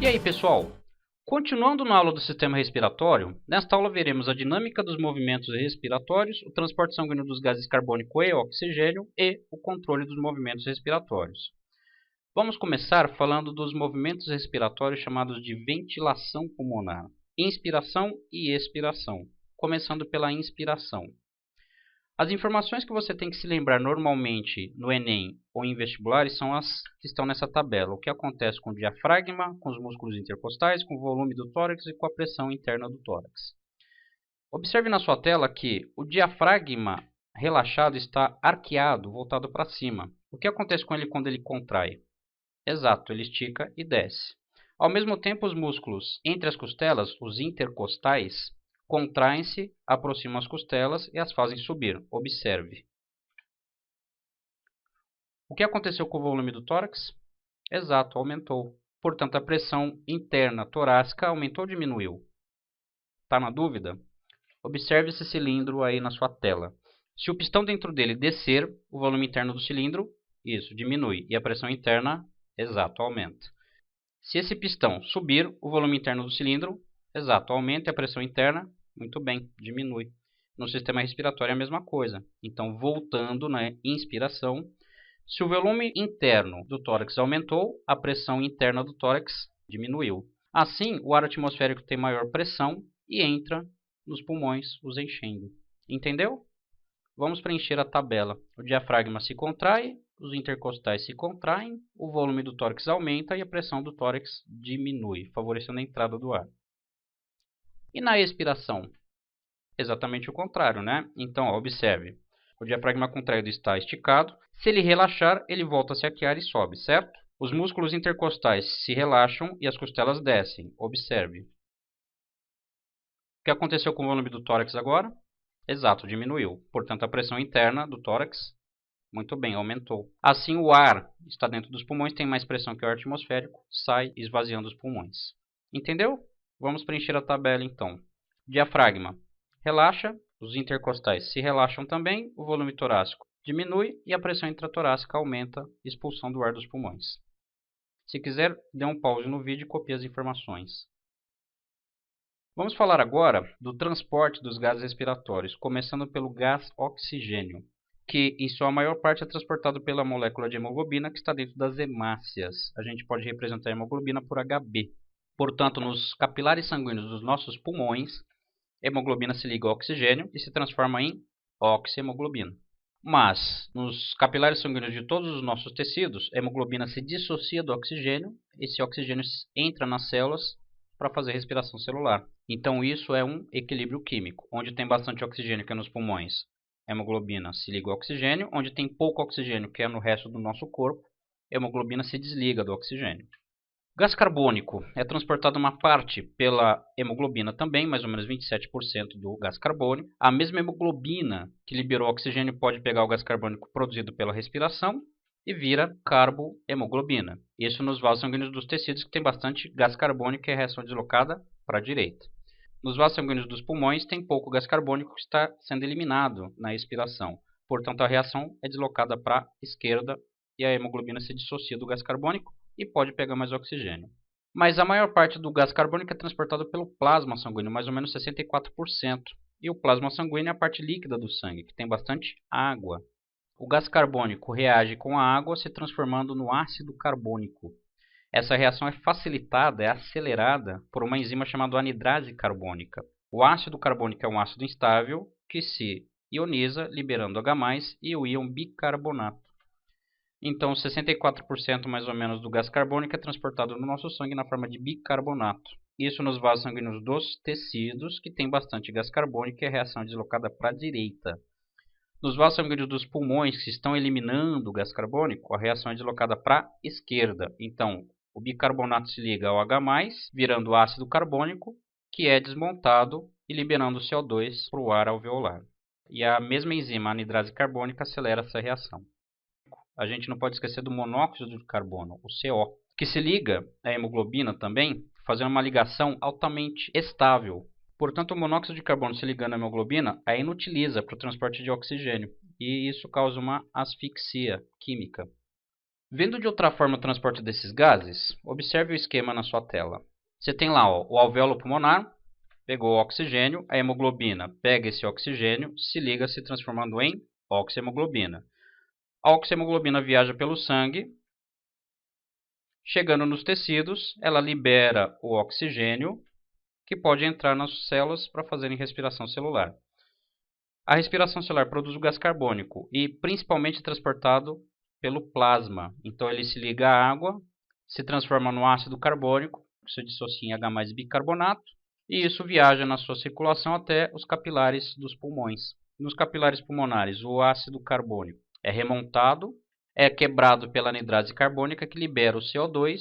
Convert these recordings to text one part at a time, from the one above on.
aí, pessoal? Continuando na aula do sistema respiratório, nesta aula veremos a dinâmica dos movimentos respiratórios, o transporte sanguíneo dos gases carbônico e oxigênio e o controle dos movimentos respiratórios. Vamos começar falando dos movimentos respiratórios chamados de ventilação pulmonar, inspiração e expiração, começando pela inspiração. As informações que você tem que se lembrar normalmente no Enem ou em vestibulares são as que estão nessa tabela. O que acontece com o diafragma, com os músculos intercostais, com o volume do tórax e com a pressão interna do tórax. Observe na sua tela que o diafragma relaxado está arqueado, voltado para cima. O que acontece com ele quando ele contrai? Exato, ele estica e desce. Ao mesmo tempo, os músculos entre as costelas, os intercostais, contraem-se, aproximam as costelas e as fazem subir. Observe. O que aconteceu com o volume do tórax? Exato, aumentou. Portanto, a pressão interna torácica aumentou ou diminuiu? Está na dúvida? Observe esse cilindro aí na sua tela. Se o pistão dentro dele descer, o volume interno do cilindro, isso, diminui. E a pressão interna, exato, aumenta. Se esse pistão subir, o volume interno do cilindro, exato, aumenta e a pressão interna, muito bem, diminui. No sistema respiratório é a mesma coisa. Então, voltando na inspiração, se o volume interno do tórax aumentou, a pressão interna do tórax diminuiu. Assim, o ar atmosférico tem maior pressão e entra nos pulmões, os enchendo. Entendeu? Vamos preencher a tabela. O diafragma se contrai, os intercostais se contraem, o volume do tórax aumenta e a pressão do tórax diminui, favorecendo a entrada do ar. E na expiração? Exatamente o contrário, né? Então, ó, observe. O diafragma contraído está esticado. Se ele relaxar, ele volta a se arquear e sobe, certo? Os músculos intercostais se relaxam e as costelas descem. Observe. O que aconteceu com o volume do tórax agora? Exato, diminuiu. Portanto, a pressão interna do tórax, muito bem, aumentou. Assim, o ar está dentro dos pulmões, tem mais pressão que o ar atmosférico, sai esvaziando os pulmões. Entendeu? Vamos preencher a tabela então. Diafragma relaxa, os intercostais se relaxam também, o volume torácico diminui e a pressão intratorácica aumenta, expulsão do ar dos pulmões. Se quiser, dê um pause no vídeo e copie as informações. Vamos falar agora do transporte dos gases respiratórios, começando pelo gás oxigênio, que em sua maior parte é transportado pela molécula de hemoglobina que está dentro das hemácias. A gente pode representar a hemoglobina por Hb. Portanto, nos capilares sanguíneos dos nossos pulmões, a hemoglobina se liga ao oxigênio e se transforma em oxihemoglobina. Mas, nos capilares sanguíneos de todos os nossos tecidos, a hemoglobina se dissocia do oxigênio, esse oxigênio entra nas células para fazer respiração celular. Então, isso é um equilíbrio químico. Onde tem bastante oxigênio, que é nos pulmões, a hemoglobina se liga ao oxigênio. Onde tem pouco oxigênio, que é no resto do nosso corpo, a hemoglobina se desliga do oxigênio. O gás carbônico é transportado uma parte pela hemoglobina também, mais ou menos 27% do gás carbônico. A mesma hemoglobina que liberou oxigênio pode pegar o gás carbônico produzido pela respiração e vira carbohemoglobina. Isso nos vasos sanguíneos dos tecidos que tem bastante gás carbônico e a reação deslocada para a direita. Nos vasos sanguíneos dos pulmões tem pouco gás carbônico que está sendo eliminado na expiração. Portanto, a reação é deslocada para a esquerda e a hemoglobina se dissocia do gás carbônico e pode pegar mais oxigênio. Mas a maior parte do gás carbônico é transportado pelo plasma sanguíneo, mais ou menos 64%. E o plasma sanguíneo é a parte líquida do sangue, que tem bastante água. O gás carbônico reage com a água, se transformando no ácido carbônico. Essa reação é facilitada, é acelerada por uma enzima chamada anidrase carbônica. O ácido carbônico é um ácido instável que se ioniza, liberando H+, e o íon bicarbonato. Então, 64% mais ou menos do gás carbônico é transportado no nosso sangue na forma de bicarbonato. Isso nos vasos sanguíneos dos tecidos, que tem bastante gás carbônico e a reação é deslocada para a direita. Nos vasos sanguíneos dos pulmões, que estão eliminando o gás carbônico, a reação é deslocada para a esquerda. Então, o bicarbonato se liga ao H+, virando ácido carbônico, que é desmontado e liberando o CO2 para o ar alveolar. E a mesma enzima, a anidrase carbônica, acelera essa reação. A gente não pode esquecer do monóxido de carbono, o CO, que se liga à hemoglobina também, fazendo uma ligação altamente estável. Portanto, o monóxido de carbono se ligando à hemoglobina a inutiliza para o transporte de oxigênio, e isso causa uma asfixia química. Vendo de outra forma o transporte desses gases, observe o esquema na sua tela. Você tem lá ó, o alvéolo pulmonar, pegou o oxigênio, a hemoglobina pega esse oxigênio, se liga se transformando em oxihemoglobina. A oxihemoglobina viaja pelo sangue, chegando nos tecidos, ela libera o oxigênio, que pode entrar nas células para fazerem respiração celular. A respiração celular produz o gás carbônico e principalmente transportado pelo plasma. Então ele se liga à água, se transforma no ácido carbônico, que se dissocia em H mais bicarbonato, e isso viaja na sua circulação até os capilares dos pulmões. Nos capilares pulmonares, o ácido carbônico é remontado, é quebrado pela anidrase carbônica que libera o CO2,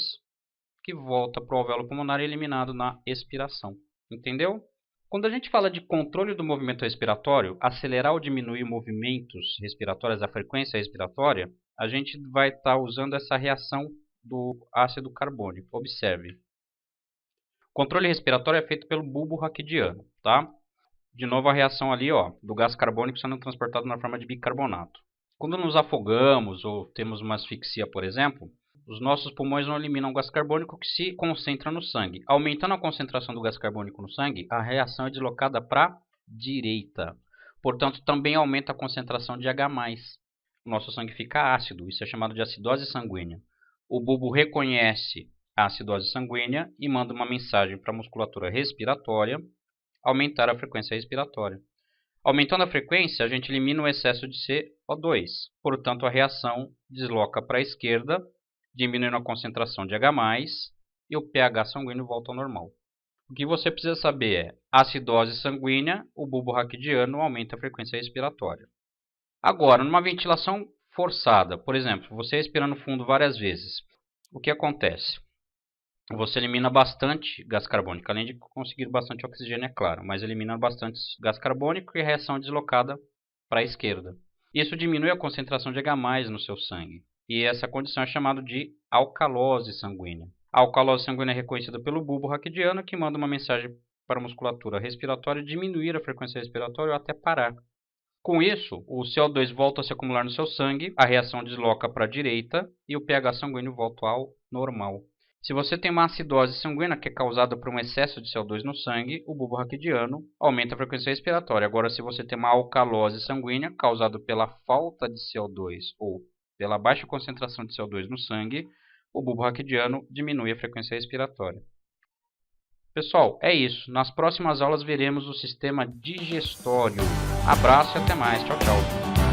que volta para o alvéolo pulmonar e é eliminado na expiração. Entendeu? Quando a gente fala de controle do movimento respiratório, acelerar ou diminuir movimentos respiratórios, a frequência respiratória, a gente vai estar usando essa reação do ácido carbônico. Observe. O controle respiratório é feito pelo bulbo raquidiano, tá? De novo a reação ali, ó, do gás carbônico sendo transportado na forma de bicarbonato. Quando nos afogamos ou temos uma asfixia, por exemplo, os nossos pulmões não eliminam o gás carbônico que se concentra no sangue. Aumentando a concentração do gás carbônico no sangue, a reação é deslocada para a direita. Portanto, também aumenta a concentração de H+. O nosso sangue fica ácido, isso é chamado de acidose sanguínea. O bulbo reconhece a acidose sanguínea e manda uma mensagem para a musculatura respiratória aumentar a frequência respiratória. Aumentando a frequência, a gente elimina o excesso de CO2. Portanto, a reação desloca para a esquerda, diminuindo a concentração de H+, e o pH sanguíneo volta ao normal. O que você precisa saber é, acidose sanguínea, o bulbo raquidiano aumenta a frequência respiratória. Agora, numa ventilação forçada, por exemplo, você respirando fundo várias vezes, o que acontece? Você elimina bastante gás carbônico, além de conseguir bastante oxigênio, é claro, mas elimina bastante gás carbônico e a reação é deslocada para a esquerda. Isso diminui a concentração de H+ no seu sangue. E essa condição é chamada de alcalose sanguínea. A alcalose sanguínea é reconhecida pelo bulbo raquidiano, que manda uma mensagem para a musculatura respiratória diminuir a frequência respiratória ou até parar. Com isso, o CO2 volta a se acumular no seu sangue, a reação desloca para a direita e o pH sanguíneo volta ao normal. Se você tem uma acidose sanguínea que é causada por um excesso de CO2 no sangue, o bulbo raquidiano aumenta a frequência respiratória. Agora, se você tem uma alcalose sanguínea causada pela falta de CO2 ou pela baixa concentração de CO2 no sangue, o bulbo raquidiano diminui a frequência respiratória. Pessoal, é isso. Nas próximas aulas veremos o sistema digestório. Abraço e até mais. Tchau, tchau.